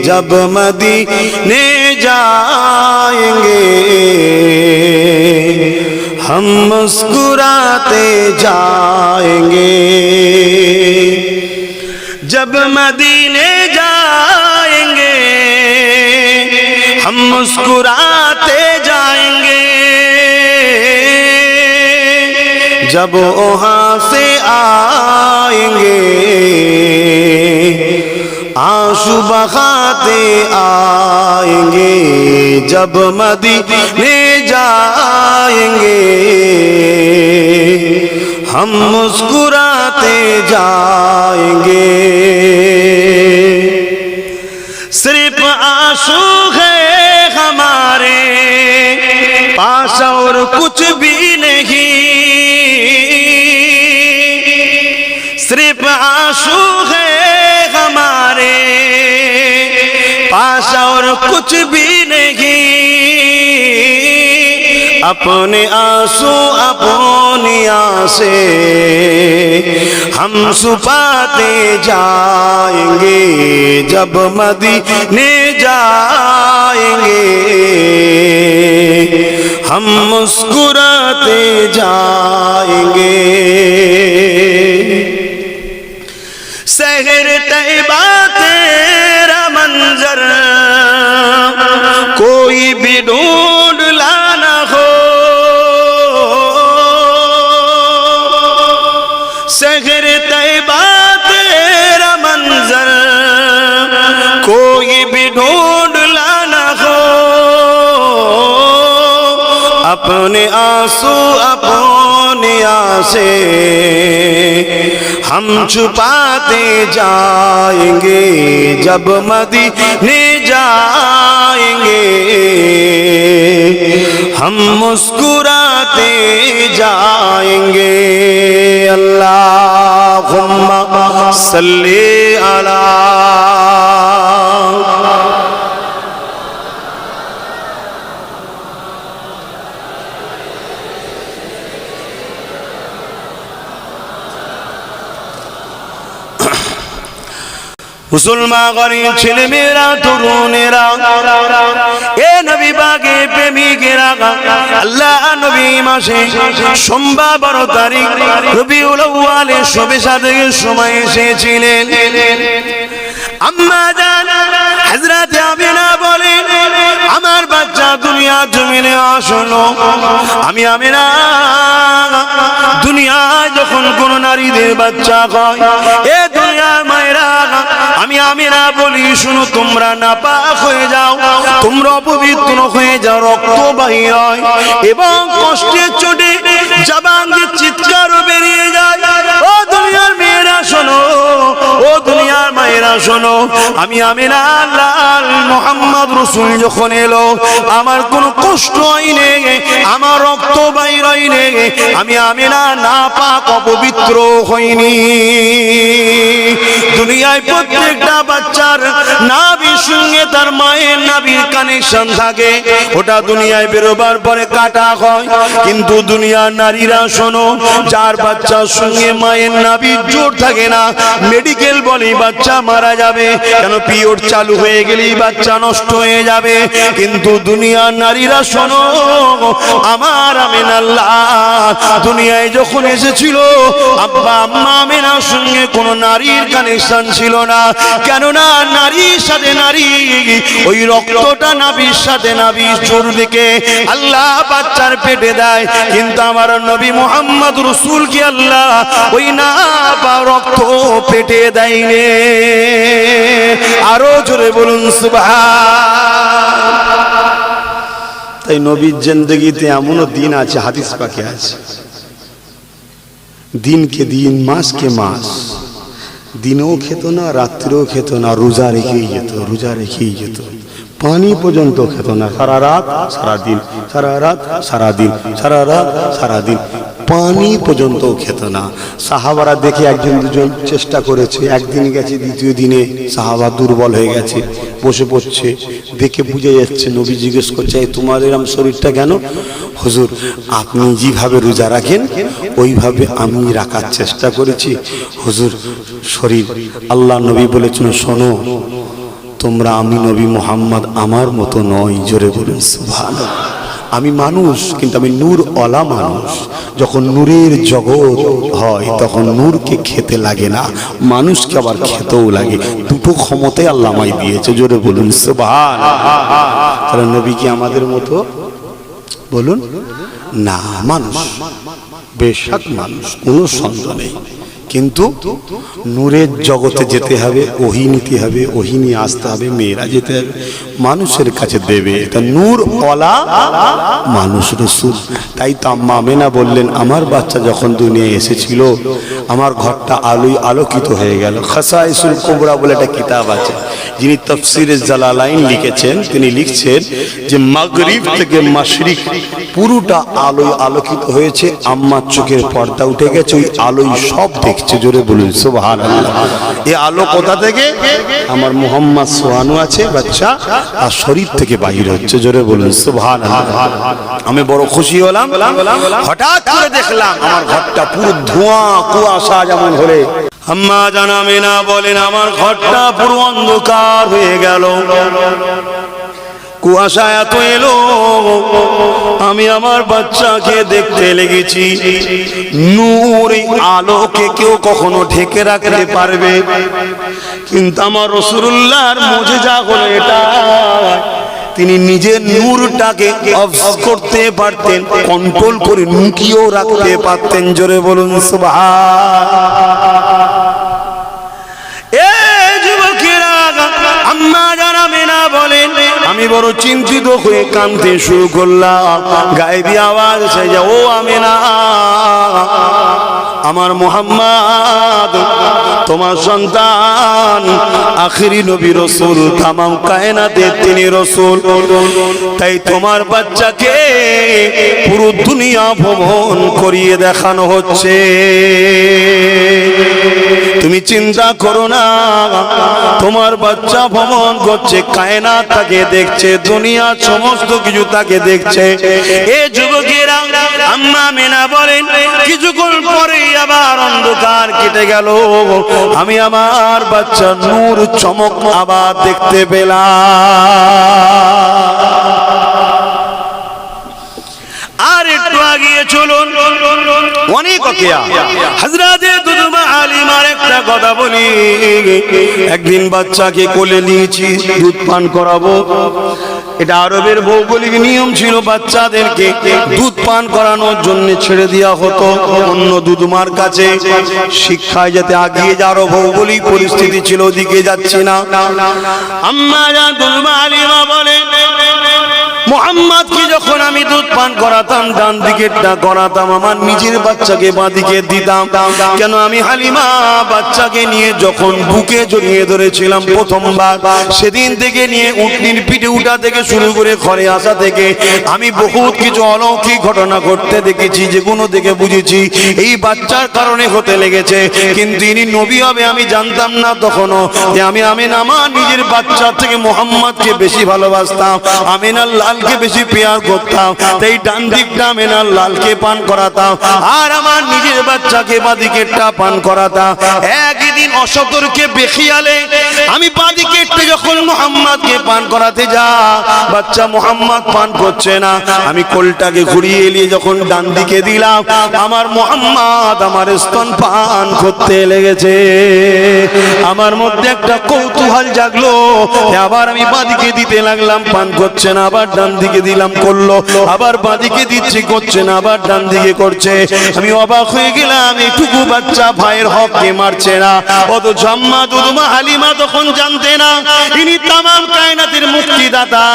जब मदीने जाएंगे हम मुस्कुराते जाएंगे, जब मदीने जाएंगे हम मुस्कुराते जाएंगे, जब वहां से आएंगे, आंसू बहाते आएंगे जब मदीने जाएंगे, हम मुस्कुराते जाएंगे। सिर्फ आंसू है हमारे पास और कुछ भी नहीं, सिर्फ आंसू है हमारे पास और कुछ भी नहीं, अपने आंसू अपनी आंसें हम छुपाते जाएंगे जब मदीने जाएंगे, हम मुस्कुराते जाएंगे। शहर तैयबा तेरा मंजर कोई भी ढूंढ लाना हो, शहर तैयबा तेरा मंजर कोई भी ढूंढ लाना हो, अपने आंसू अपनी आंसें हम छुपाते जाएंगे जब मदीने जाएंगे, हम मुस्कुराते जाएंगे। अल्लाहुम्मा सल्ली अला मुसलमान गरीब ছেলে মেয়েরা তরুণেরা এ নবী বাগে প্রেমিকেরা আল্লাহ নবী মাসে সোমবার 12 তারিখ রবিউল আউয়ালে শবে সাদেকের সময় এসেছিলেন। আম্মা জান হযরত আমিনা বলেন, আমার বাচ্চা দুনিয়া জমিনে আসলো, আমি আমিনা দুনিয়ায় যখন কোন নারীদের বাচ্চা হয়, এ দুনিয়ার মায়েরা আমি আমিনা বলি, শুনো তোমরা নাপাক হয়ে যাও, তোমরা অপবিত্র হয়ে যাও, রক্ত বাহির হয় এবং কষ্টের চোটে জবান দিয়ে চিৎকারও বেরিয়ে যায়। ও দুনিয়ার মেয়েরা শোনো, ও দুনিয়ার মায়েরা শোনো, আমি আমিনা লাল মুহাম্মদ রাসূল যখন এলো, আমার কোনো কষ্ট হয়নি, আমার রক্ত বাহির হয়নি, আমি আমিনা নাপাক অপবিত্র হইনি। দুনিয়ায় প্রত্যেকটা বাচ্চার নাভির সঙ্গে তার মায়ের নাভির কানেকশন থাকে, ওটা দুনিয়ায় বেরোবার পরে কাটা হয়। কিন্তু দুনিয়ার নারীরা শোনো, যার বাচ্চার সঙ্গে মায়ের নাভির জোর থাকে না, মেডিকেল বলে বাচ্চা মারা যাবে, কেন পিরিয়ড চালু হয়ে গেলেই বাচ্চা নষ্ট হয়ে যাবে। কিন্তু দুনিয়ার নারীরা শোনো, আমার আমিনা দুনিয়ায় যখন এসেছিল, আব্বা আম্মা আমিনার সঙ্গে কোনো নারীর কানেকশন ছিল না, কেননা নারীর সাথে নারী, ওই রক্তটা নাভির সাথে নাভির জোর দিকে আল্লাহ বাচ্চার পেটে দেয়। কিন্তু আমার নবী মুহাম্মদ রাসূল কি আল্লাহ ওই নাপা রক্ত পেটে দেয়নি? আরো জোরে বলুন সুবহান। তাই নবীর জিন্দেগিতে এমনও দিন আছে, হাদিস পাকে আছে, দিনকে দিন মাসকে মাস, দিনেও খেত না, রাত্রেও খেত না, রোজা রেখেই যেত, রোজা রেখেই যেত, পানি পর্যন্ত খেত না, সারা রাত সারা দিন, সারা রাত সারা দিন, সারা রাত সারা দিন, পানি পর্যন্ত খেত না। সাহাবারা দেখে একজন দুজন চেষ্টা করেছে, একদিন গেছে, দ্বিতীয় দিনে সাহাবা দুর্বল হয়ে গেছে, বসে পড়ছে, দেখে বুঝে যাচ্ছে। নবী জিজ্ঞেস করছে, তোমার এরকম শরীরটা কেন? হুজুর আপনি যেভাবে রোজা রাখেন ওইভাবে আমি রাখার চেষ্টা করেছি হুজুর, শরীর। আল্লাহ নবী বলেছেন, শোনো তোমরা আমি নবী মুহাম্মদ আমার মতো নয়, জোরে বলুন সুবহানাল্লাহ। আমি মানুষ, কিন্তু আমি নূর ওয়ালা মানুষ। যখন নূরের জগৎ হয় তখন নূরকে খেতে লাগে না, মানুষকে আবার খেতেও লাগে। দুটো ক্ষমতাই আল্লাহ আমায় দিয়েছে, জোরে বলুন সুবহানাল্লাহ। তাহলে নবী কি আমাদের মতো? বলুন না, মানুষ, বেশক মানুষ, কোনো সন্দেহ নেই। কিন্তু নূরের জগতে যেতে হবে, ওহী নিতে হবে, ওহী নিয়ে আসতে হবে, মেয়েরা যেতে হবে, মানুষের কাছে দেবে। তা নূর ওয়ালা মানুষ রাসূল। তাই তো আম্মা আমেনা বললেন, আমার বাচ্চা যখন দুনিয়ায় এসেছিল আমার ঘরটা আলোয় আলোকিত হয়ে গেল। খাসাইসুল কুবরা বলে একটা কিতাব আছে, যিনি তাফসীরে জালালাইন লিখেছেন, তিনি লিখছেন যে মাগরিব থেকে মাশরিক পুরোটা আলোয় আলোকিত হয়েছে, আম্মার চোখের পর্দা উঠে গেছে, ওই আলোয় সব দেখছে। জোরে বলুন সুবহানাল্লাহ। এই আলো কোথা থেকে? আমার মুহাম্মদ সোহানু আছে বাচ্চা, আর শরীর থেকে বাহির হচ্ছে। জোরে বলুন সুবহানাল্লাহ। আমি বড় খুশি হলাম, হঠাৎ করে দেখলাম আমার ঘরটা পুরো ধোঁয়া কুয়াশা যেমন হলে। আম্মা জান আমেনা বলেন, আমার ঘরটা পুরো অন্ধকার হয়ে গেল, কুয়াশা এত এলো, আমি আমার বাচ্চাকে দেখতে লেগেছি। নূর আলোকে কেউ কখনো ঢেকে রাখতে পারবে, কিন্তু আমার রাসূলুল্লাহর মুজিজা হলো এটা, তিনি নিজের নূরটাকে অফ করতে পারতেন, কন্ট্রোল করে লুকিয়েও রাখতে পারতেন। জোরে বলুন সুবহান। আম্মা জান আমেনা বলেন, আমি বড় চিন্তিত হয়ে কাঁদতে শুরু করলাম। গায়েবী আওয়াজ এসে যায়, ও আমেনা, আমার মুহাম্মদ তোমার সন্তান, আখিরি নবী রাসূল, তামাম কায়নাতের তিনি রাসূল, তাই তোমার বাচ্চাকে পুরো দুনিয়া ভ্রমণ করিয়ে দেখানো হচ্ছে। তুমি চিন্তা করো না, তোমার বাচ্চা ভ্রমণ করছে, কায়নাত তাকে দেখছে, দুনিয়ার সমস্ত কিছু তাকে দেখছে। এ যুবকেরা, আম্মা আমেনা বলেন, কিছুক্ষণ পরে আবার অন্ধকার কেটে গেল, আমি আমার বাচ্চা নূর চমক আবার দেখতে পেলাম। আর একটু আগিয়ে চলুন, অনেক অকিয়া হযরতে দুদমা আলিমার একটা কথা বলি। একদিন বাচ্চাকে কোলে নিয়েছি, দুধ পান করাবো। এটা আরবের ভৌগোলিক নিয়ম ছিল, বাচ্চাদেরকে দুধ পান করানোর জন্য ছেড়ে দেওয়া হতো অন্য দুধমার কাছে, শিক্ষায় যাতে আগিয়ে যাওয়ার ভৌগোলিক পরিস্থিতি ছিল, ওদিকে যাচ্ছি না। আম্মা জান দুদমা আলিমা বলেন, মুহাম্মদকে যখন আমি দুধ পান করাতাম, ডান দিকেরটা করাতাম, আমার নিজের বাচ্চাকে বাঁ দিকে দিতাম। কেন? আমি হালিমা বাচ্চাকে নিয়ে যখন বুকে জড়িয়ে ধরেছিলাম প্রথমবার, সেদিন থেকে নিয়ে উটনির পিঠে উঠা থেকে শুরু করে ঘরে আসা থেকে আমি বহুত কিছু অলৌকিক ঘটনা ঘটতে দেখেছি, যেগুলো দেখে বুঝেছি এই বাচ্চার কারণে হতে লেগেছে। কিন্তু ইনি নবী হবে আমি জানতাম না তখনও, যে আমি আমার নিজের বাচ্চা থেকে মুহাম্মদকে বেশি ভালোবাসতাম, আমিনার লালকে বেশি পেয়ার করতাম, তাই ডান দিকটা আমিনার লালকে পান করাতাম, আর আমার নিজের বাচ্চাকে বাঁ দিকেরটা পান করাতাম। একদিন অসতর্কে বেখিয়ালে আমি বাঁ দিকেরটা যখন মুহাম্মদকে পান করাতে যা, বাচ্চা মুহাম্মদ পান করছে না, আমি কোলটাকে ঘুরিয়ে এলিয়ে যখন ডান দিকে দিলাম, আমার মুহাম্মদ আমার স্তন পান করতে লেগেছে। আমার মধ্যে একটা কৌতূহল জাগলো, আবার আমি বাঁ দিকে দিতে লাগলাম, পান করছে না, আবার ডান দিকে দিলাম, করলো, আবার বাঁ দিকে দিচ্ছি, করছে না, আবার ডান দিকে করছে। আমি অবাক হয়ে গেলাম, এইটুকু বাচ্চা ভাইয়ের হককে মারছে না। অথচ আম্মা দুদমা হালিমা তখন জানতে না ইনি তামাম কায়নাতের মুক্তিদাতা,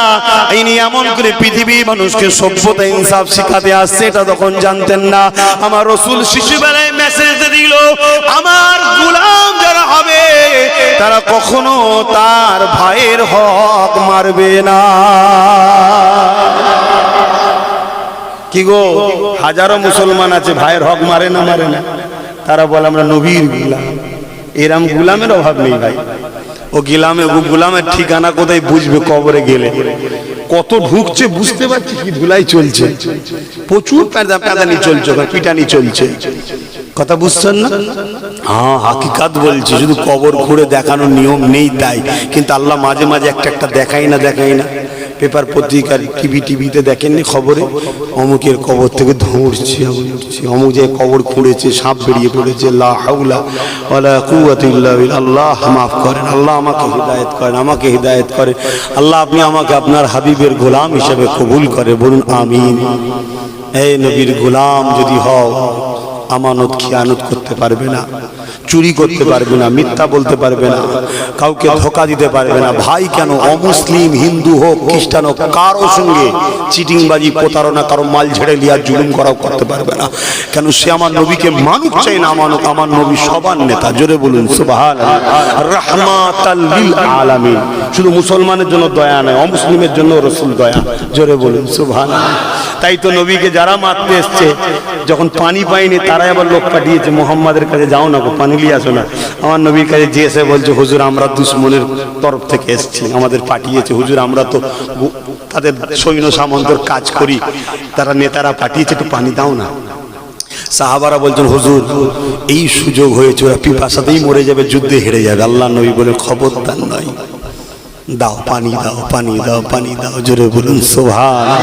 ইনি এমন করে পৃথিবীর মানুষকে সভ্যতা ইনসাফ শিখাতে আসছে, এটা তখন জানতেন না। আমার রাসূল শিশুবেলায় মেসেজ দিল, আমার গোলাম যারা হবে তারা কখনো তার ভাইয়ের হক মারবে না। কি গো, হাজারো মুসলমান আছে ভাইয়ের হক মারে না, তারা বলে আমরা নবীর গোলাম। এরম গোলামের অভাব নেই ভাই। ও গোলামের ঠিকানা কোথায় বুঝবে? কবরে গেলে কত ঢুকছে বুঝতে পারছি, কি ধুলাই চলছে, প্রচুর প্যাদানি চলছে, পিটানি চলছে, কথা বুঝছেন না? হ্যাঁ, হাকিকাত বলছি, শুধু কবর ঘুরে দেখানোর নিয়ম নেই তাই, কিন্তু আল্লাহ মাঝে মাঝে একটা দেখাই না। পেপার পত্রিকার টিভিতে দেখেননি খবরে, অমুকের কবর থেকে ধরছে, অমুক যে কবর খুঁড়েছে, সাপ বেরিয়ে পড়েছে। লা হাওলা ওয়ালা কুওয়াতা ইল্লা বিল্লাহ। আল্লাহ মাফ করেন, আল্লাহ আমাকে হিদায়াত করেন, আমাকে হিদায়াত করেন। আল্লাহ আপনি আমাকে আপনার হাবিবের গোলাম হিসেবে কবুল করে, বলুন আমিন। এই নবীর গোলাম যদি হও, আমানত খিয়ানত করতে পারবে না, চুরি করতে পারবে না, মিথ্যা বলতে পারবে না, কাউকে ধোকা দিতে পারবে না। ভাই কেন, অমুসলিম হিন্দু হোক খ্রিস্টান হোক, কারো সঙ্গে চিটিংবাজি প্রতারণা, কারো মাল ঝেড়ে লিয়া জুলুম করাও করতে পারবে না। কেন, সে আমার নবীকে মানুক চাই না মানুক, আমার নবী সবার নেতা। জোরে বলুন সুবহানাল্লাহ। রাহমাতাল লিল আলামিন, শুধু মুসলমানের জন্য দয়া নয়, অমুসলিমের জন্য রাসূল দয়া। জোরে বলুন সুবহানাল্লাহ। তাই তো নবীকে যারা মারতে এসছে, যখন পানি পায়নি তারাই আবার লোক পাঠিয়েছে মুহাম্মাদের কাছে, যাও না গো পানি নিয়ে আসো না। আমার নবীর কাছে যে এসে বলছে, হুজুর আমরা দুশমনের তরফ থেকে এসেছি, আমাদের পাঠিয়েছে হুজুর, আমরা তো তাদের সৈন্য সামন্তর কাজ করি, তারা নেতারা পাঠিয়েছে, একটু পানি দাও না। সাহাবারা বলছেন, হুজুর এই সুযোগ হয়েছে, ওরা পিপাসাতেই মরে যাবে, যুদ্ধে হেরে যাবে। আল্লাহ নবী বলে, খবরদার নয়, দাও পানি দাও, পানি দাও, পানি দাও। জোরে বলুন সুবহানাল্লাহ।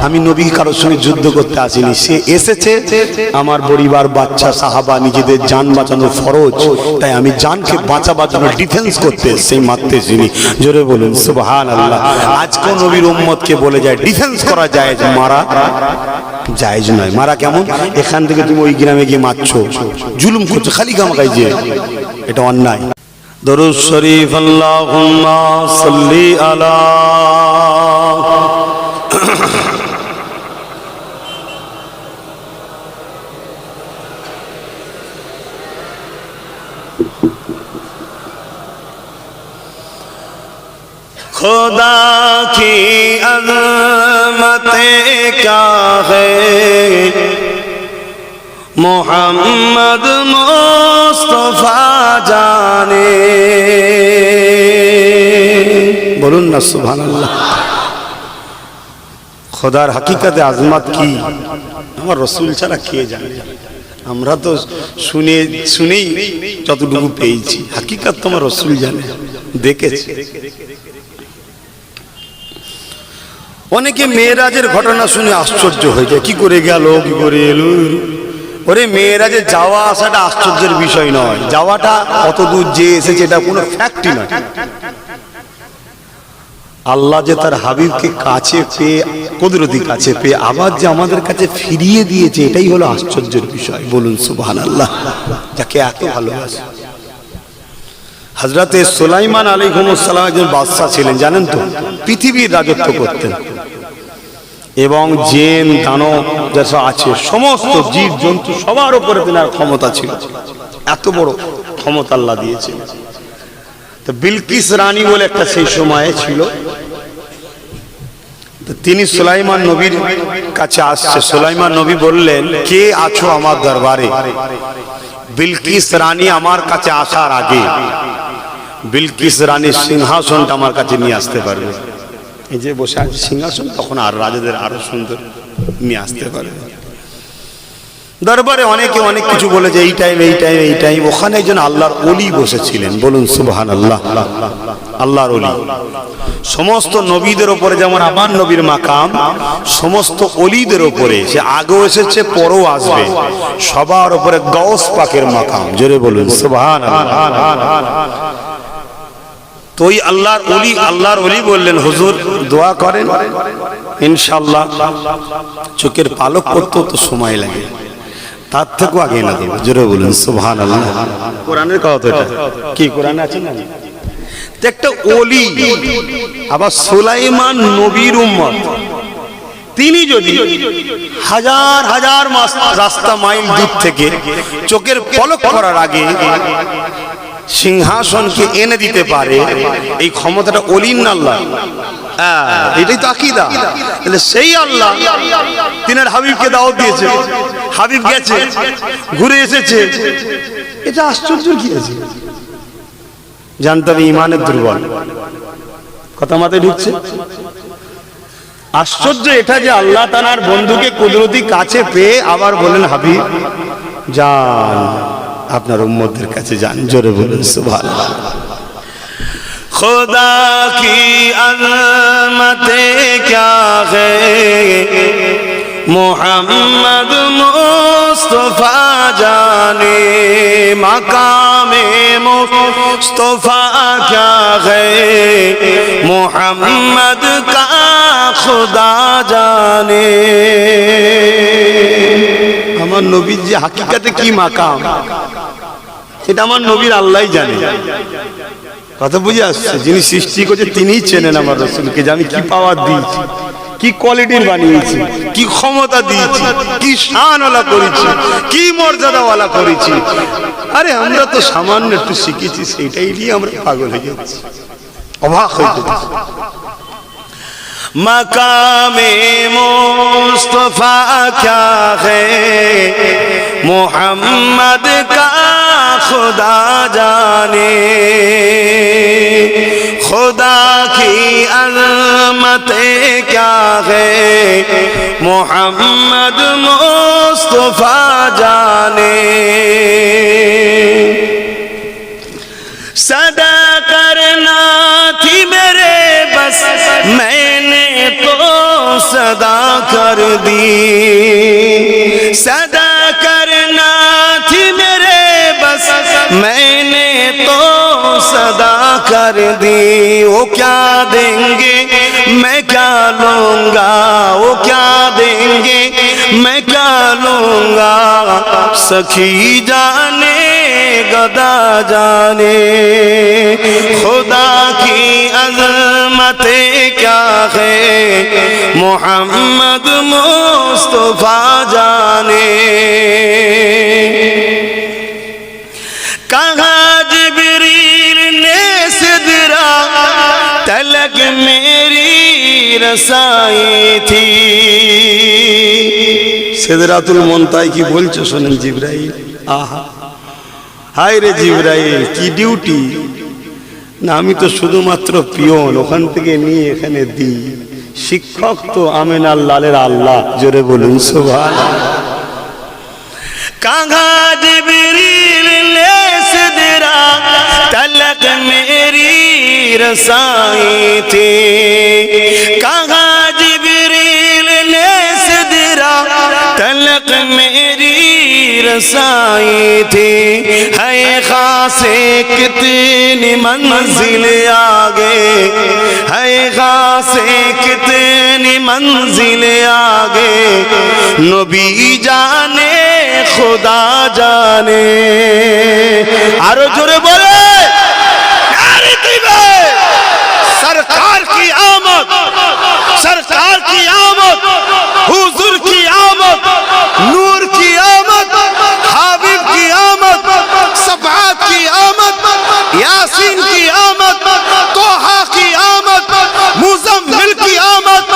আমি নবী কারোর সঙ্গে যুদ্ধ করতে আসিনি, সে এসেছে আমার পরিবার, বাচ্চা, সাহাবা, নিজেদের জান বাঁচানো ফরজ, তাই আমি জানকে বাঁচাবার জন্য ডিফেন্স করতে সেই মারতে চিনি। জোরে বলুন সুবহানাল্লাহ। আজকে নবীর উম্মতকে বলে যায় ডিফেন্স করা যায়, মারা জায়েজ নয়। মারা কেমন, এখান থেকে তুমি ওই গ্রামে গিয়ে মারছো, জুলুম করছো, খালি গামগাই, যে এটা অন্যায়। দরুদ শরীফ আল্লাহুম্মা সাল্লি আলা खुदा की अज़मते क्या है, मोहम्मद मुस्तफा जाने। বলুন না সুবহানাল্লাহ। খোদার হাকিকতে আজমত কি আমার রাসূল ছাড়া কে জানে? আমরা তো শুনেই যতটুকু পেয়েছি, হাকিকত তোমার রাসূল জানে, দেখেছে। অনেকে মেয়েরাজের ঘটনা শুনে আশ্চর্য হয়ে যায়, কি করে গেল, কি করে এলো। ওরে মেয়েরাজে যাওয়া আসাটা আশ্চর্যের বিষয় নয়, যাওয়াটা কত দূর যে এসেছে এটা কোনো ফ্যাক্টই নয়। আল্লাহ যে তার হাবিবকে কাছে পেয়ে, কুদরতি কাছে পেয়ে আবার যে আমাদের কাছে ফিরিয়ে দিয়েছে, এটাই হলো আশ্চর্যের বিষয়। বলুন সুবহানাল্লাহ। যাকে এত ভালোবাসে। হযরতে সুলাইমান আলাইহিস সালাম একজন বাদশা ছিলেন, জানেন তো, পৃথিবীর রাজত্ব করতেন, এবং জিন দানব যা আছে সমস্ত জীব জন্তু সবার উপরে তার ক্ষমতা ছিল। এত বড় ক্ষমতা আল্লাহ দিয়েছেন। তো বিলকিস রানী বলে একটা সেই সময়ে ছিল, তো তিনি সুলাইমান নবীর কাছে আসছে। সুলাইমান নবী বললেন, কে আছো আমার দরবারে? বিলকিস রানী আমার কাছে আসার আগে বিলকিস রানীর সিংহাসনটা আমার কাছে নিয়ে আসতে পারবে। এই যে বসে আছে সিংহাসন, তখন আর রাজাদের আরো সুন্দর নিয়ে আসতে পারবে। দরবারে অনেকে অনেক কিছু বলেছে, এই টাইম এই টাইম এই টাইম। ওখানে একজন আল্লাহর ওলি বসেছিলেন। বলুন সুবহানাল্লাহ। আল্লাহর ওলি সমস্ত নবীদের উপরে যেমন আমার নবীর মাকাম, সমস্ত ওলিদের উপরে, সে আগেও এসেছে পরেও আসবে, সবার উপরে গাউস পাকের মাকাম। জোরে বলুন সুবহানাল্লাহ। তো ওই আল্লাহর ওলি বললেন, হুজুর দোয়া করেন, ইনশাআল্লাহ চোখের পালক করতে তো সময় লাগে, তার থেকেও আগে না দেবে। জোরে বলুন সুবহানাল্লাহ। কোরআনের কথা এটা কি, কোরআনে আছে না? একটা ওলি, আবার সুলাইমান নবীর উম্মত, তিনি যদি হাজার হাজার রাস্তা মাইল দূর থেকে চোখের পলক করার আগে সিংহাসনকে এনে দিতে পারে, এই ক্ষমতাটা ওলির না আল্লাহ? এটাই তো আকীদা। তাহলে সেই আল্লাহ তিনার হাবিবকে দাওয়াত দিয়েছে, হাবিব গেছে, ঘুরে এসেছে, এটা আশ্চর্য কি আছে? জানতে হবে ইমানের দুর্বল। কথা মাথায় ঢুকছে? আশ্চর্য এটা যে আল্লাহ তাআলার বন্ধুকে কুদরতি কাছে পেয়ে আবার বলেন, হাবিব যান, আপনার উম্মতদের কাছে যান। জোরে বলুন সুবহানাল্লাহ। खुदा की अज़मतें क्या है, मोहम्मद मुस्तफा जाने, मकामे मुस्तफा क्या है, मोहम्मद का खुदा जाने। আমার আমার নবীর যে হাকিকাতে কি মাকাম, এটা আমার নবীর আল্লাহই জানে। কথা বুঝে আসছে? যিনি সৃষ্টি করছে তিনিই চেনেন আমার রাসূলকে, যে আমি কি পাওয়ার দিয়েছি, কি কোয়ালিটির বানিয়েছি, কি ক্ষমতা দিয়েছি, কি শানওয়ালা করেছি, কি মর্যাদাওয়ালা করেছি। আরে আমরা তো সামান্য একটু শিখেছি, সেইটাই নিয়ে আমরা পাগল হয়ে যাচ্ছি, অবাক হয়ে যাচ্ছি। মাকামে মুস্তফা क्या है मोहम्मद का खुदा जाने, खुदा की अज़मतें क्या है मोहम्मद मुस्तफा जाने। सदा करना थी मेरे बस मैंने तो सदा कर दी, सदा करना थी मेरे बस मैंने तो सदा कर दी। वो क्या देंगे मैं क्या लूंगा, वो क्या देंगे मैं क्या लूंगा, सखी जाने गदा जाने। खुदा की अज़मतें क्या है मोहम्मद मुस्तफा जाने। कहा जिब्रील ने सिदरा तलक मेरी रसाई थी। सिदरातुल मुंताहा की बोलছো শোনেন জিবরাইল, আহা হায় রে জিবরাইল কি ডিউটি না, আমি তো শুধুমাত্র পিয়ন, ওখান থেকে নিয়ে এখানে দিই। শিক্ষক তো আমিনার লালের আল্লাহ, জোরে বলুন সুবহানাল্লাহ। কাহা জিবরিল লে সিদরা তলক মেরি রসাই থি, কাহা জিবরিল লে সিদরা तलक मेरी रसाई थी। है खासे कितनी मंजिल आगे, है खासे कितनी मंजिल आगे, नबी जाने खुदा जाने। आरो जोरे बोले सरकार की आमद, सरकार की आमद, हुजूर की आमद, नूर की आमद, हाबिब की आमद, सफात की आमद, यासीन की आमद, तोहा की आमद, मुजम्मिल की आमद,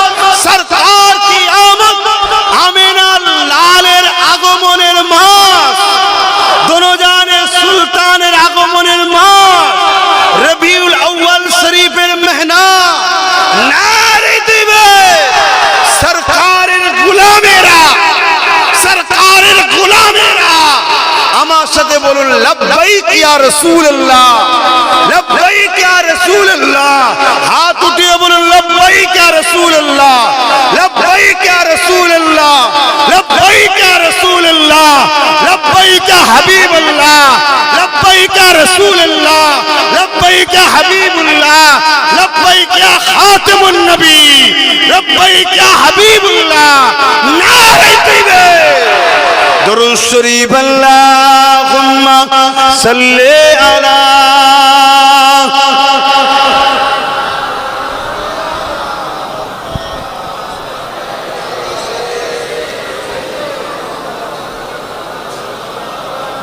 सरकार की आमद। आमिना लालेर আগমনের মাস, দোনো জানের সুলতানের আগমনের মাস, রবিউল আউয়াল শরীফের মেহনা। নারে দিবে সরকারের গোলামেরা, সরকারের গোলামেরা। আমার সাথে বলুন লব্বাইক ইয়া রাসূলুল্লাহ, লব্বাইক ইয়া রাসূলুল্লাহ। হাত উঠিয়ে বলুন লব্বাইক ইয়া রাসূলুল্লাহ, লব্বাইক ইয়া রাসূলুল্লাহ, লব্বাইক ইয়া রাসূলুল্লাহ, লব্বাইক ইয়া হাবিবাল্লাহ, লব্বাইক ইয়া রাসূলুল্লাহ, লব্বাইক ইয়া হাবিবুল্লাহ, লব্বাইক ইয়া খাতামুন নবী, লব্বাইক ইয়া হাবিবুল্লাহ। নারে তাকবীর, দুরূদ শরীফ, আল্লাহুম্মা সাল্লি আলা।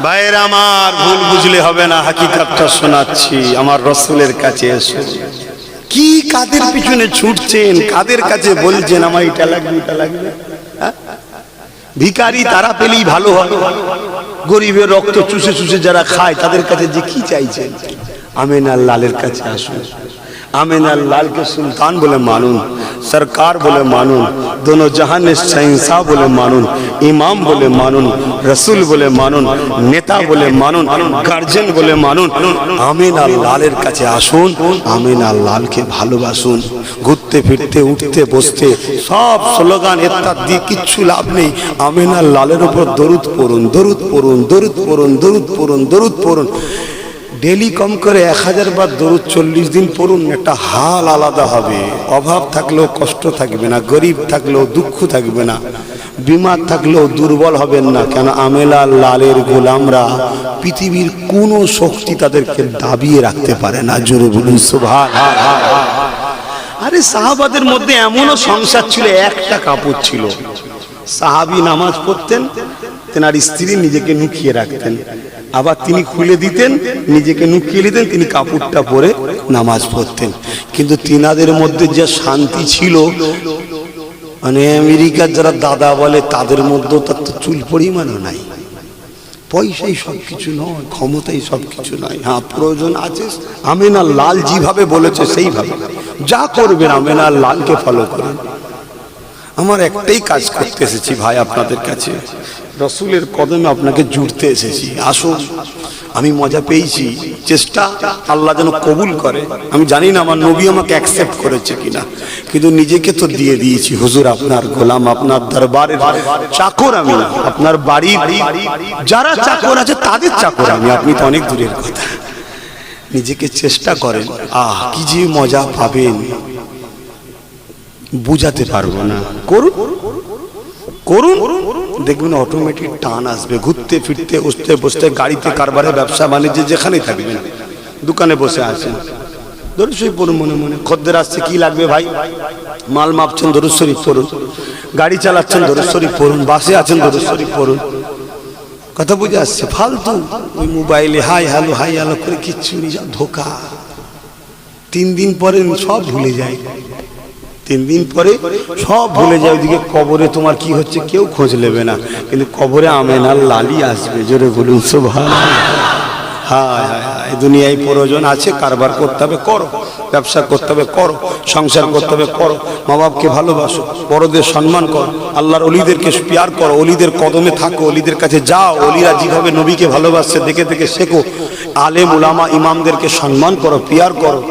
ভাইয়ের আমার, ভুল বুঝলে হবে না, হাকিকাতটা শোনাচ্ছি। আমার রাসূলের কাছে এসে কি কাদের পিছনে ছুটছেন, কাদের কাছে বলছেন আমার এটা লাগবে এটা লাগবে। ভিখারি তারা পেলেই ভালো হয়, গরিবের রক্ত চুষে চুষে যারা খায় তাদের কাছে যে কি চাইছেন। আমিনার লালের কাছে আসুন, আমিনার লালকে সুলতান বলে মানুন, সরকার বলে মানুন, दोनों जहाনের শহনশাহ বলে মানুন, ইমাম বলে মানুন, রসুল বলে মানুন, নেতা বলে মানুন, গার্জিয়ান বলে মানুন। আমিনার লালের কাছে আসুন, আমিনার লালকে ভালোবাসুন। ঘুরতে ফিরতে উঠতে বসতে সব স্লোগান এত্তাদ দিয়ে কিচ্ছু লাভ নেই। আমিনার লালের উপর দরুদ পড়ুন, দরুদ পড়ুন, দরুদ পড়ুন, দরুদ পড়ুন, দরুদ পড়ুন। डेली कम करे 1000 बार दरूद 40 दिन पढ़ुन, एक हाल आलादा हबे। अभाव थाकलेও कष्ट थाकबे ना, गरीब थाकलेও दुःख थाकबे ना, বিমার থাকলেও দুর্বল হবেন না, কেন আমেলা লালের গোলামরা পৃথিবীর কোনো শক্তি তাদেরকে দাবিয়ে রাখতে পারে না। জোরে বলুন সুবহানাল্লাহ। আরে সাহাবাদের মধ্যে এমনও সংসার ছিল, একটা কাপড় ছিল, সাহাবী নামাজ পড়তেন, তেনার স্ত্রী নিজেকে লুকিয়ে রাখতেন, আবার তিনি খুলে দিতেন, নিজেকে লুকিয়ে নিতেন, তিনি কাপড়টা পরে নামাজ পড়তেন। কিন্তু তিনাদের মধ্যে যে শান্তি ছিল, মানে আমেরিকার যারা দাদা বলে তাদের মধ্যেও তার তো চুল পরিমাণও নাই। পয়সাই সবকিছু নয়, ক্ষমতাই সবকিছু নয়। হ্যাঁ, প্রয়োজন আছে। আমেনা লাল যেভাবে বলেছে সেইভাবে যা করবেন, আমেনা লালকে ফলো করুন। আমার একটাই কাজ করতে এসেছি ভাই আপনাদের কাছে, রসুলের কদমে আপনাকে জুড়তে এসেছি। আসুন, আমি মজা পেয়েছি, চেষ্টা আল্লাহ যেন কবুল করে। আমি জানি না আমার নবী আমাকে অ্যাকসেপ্ট করেছে কিনা, কিন্তু নিজেকে তো দিয়ে দিয়েছি। হুজুর আপনার গোলাম, আপনার দরবারের চাকর আমি না, আপনার বাড়ির যারা চাকর আছে তাদের চাকর আমি। আপনি তো অনেক দূরের কথা। নিজেকে চেষ্টা করেন, কি যে মজা পাবেন বুঝাতে পারবো না। করুন করুন, দেখবেন অটোমেটিক টান আসবে। ঘুরতে ফিরতে, উঠতে বসতে, গাড়িতে, কারবারে, ব্যবসা বাণিজ্যে যেখানেই থাকবেন, দোকানে বসে আছেন, দরুদ শরীফ পড়ুন। মনে মনে খদ্দের আসছে, কি লাগবে ভাই, মাল মাপছেন, দরুদ শরীফ পড়ুন। গাড়ি চালাচ্ছেন, দরুদ শরীফ পড়ুন। বাসে আছেন, দরুদ শরীফ পড়ুন। কথা বুঝে আসছে? ফালতু ওই মোবাইলে হাই হ্যালো করে কিচ্ছু নেই, ধোকা। 3 দিন পরে সব ভুলে যায়, 3 দিন পরে সব ভুলে যায়। ওইদিকে কবরে তোমার কি হচ্ছে কেউ খোঁজ নেবে না, কিন্তু কবরে আমেনার লালি আসবে। জোরে বলুন সুবহানাল্লাহ। হায় হায় হায়, দুনিয়ায় প্রয়োজন আছে, কারবার করতে হবে করো, ব্যবসা করতে হবে করো, সংসার করতে হবে করো, মা বাপকে ভালোবাসো, বড়দের সম্মান করো, আল্লাহর অলিদেরকে প্যার করো, অলিদের কদমে থাকো, অলিদের কাছে যাও, অলিরা যেভাবে নবীকে ভালোবাসছে দেখে দেখে শেখো, আলেম উলামা ইমামদেরকে সম্মান করো, প্যার করো।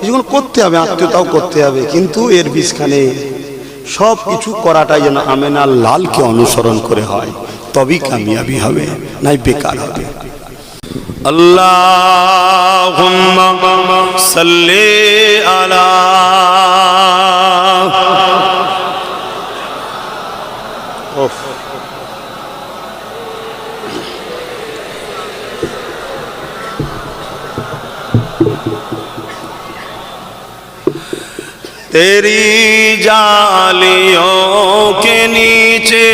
যেগুলো করতে হবে, আত্মীয়তাও করতে হবে, কিন্তু এর বিছখানে সব কিছু করাটাই যেন আমেনার লালকে অনুসরণ করে হয়, তবেই কামিয়াবি হবে, নাই বেকার হবে। আল্লাহুম্মা সাল্লি আলা तेरी जालियों के नीचे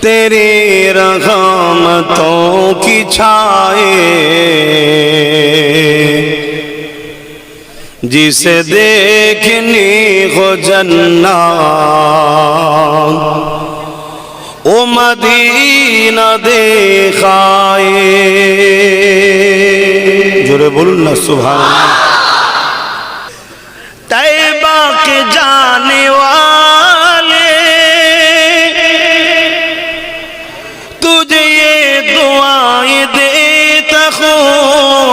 तेरी रहमतों की छाए, जिसे देखनी हो जन्नत ओ मदीना देखाए। जोरे बोलूं ना सुभान। तैबा के जाने वाले तुझे ये दुआएं देता हूँ,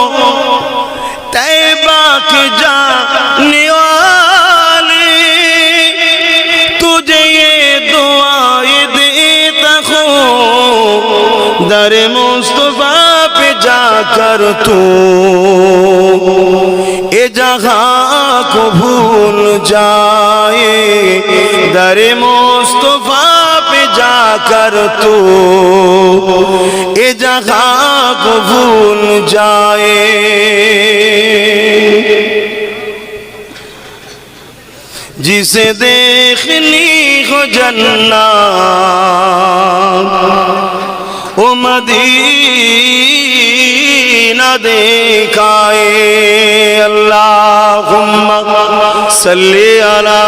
तैबा के जाने वाले तुझे ये दुआएं देता हूँ, दर मुस्तफा पे जाकर तू ए जहाँ को भूल जाए, दर मुस्तफा पे जाकर तू ए जहाँ को भूल जाए। जिसे देखनी हो जन्नत ओ मदीना देखाए। अल्लाहुम्मा सल्ली अला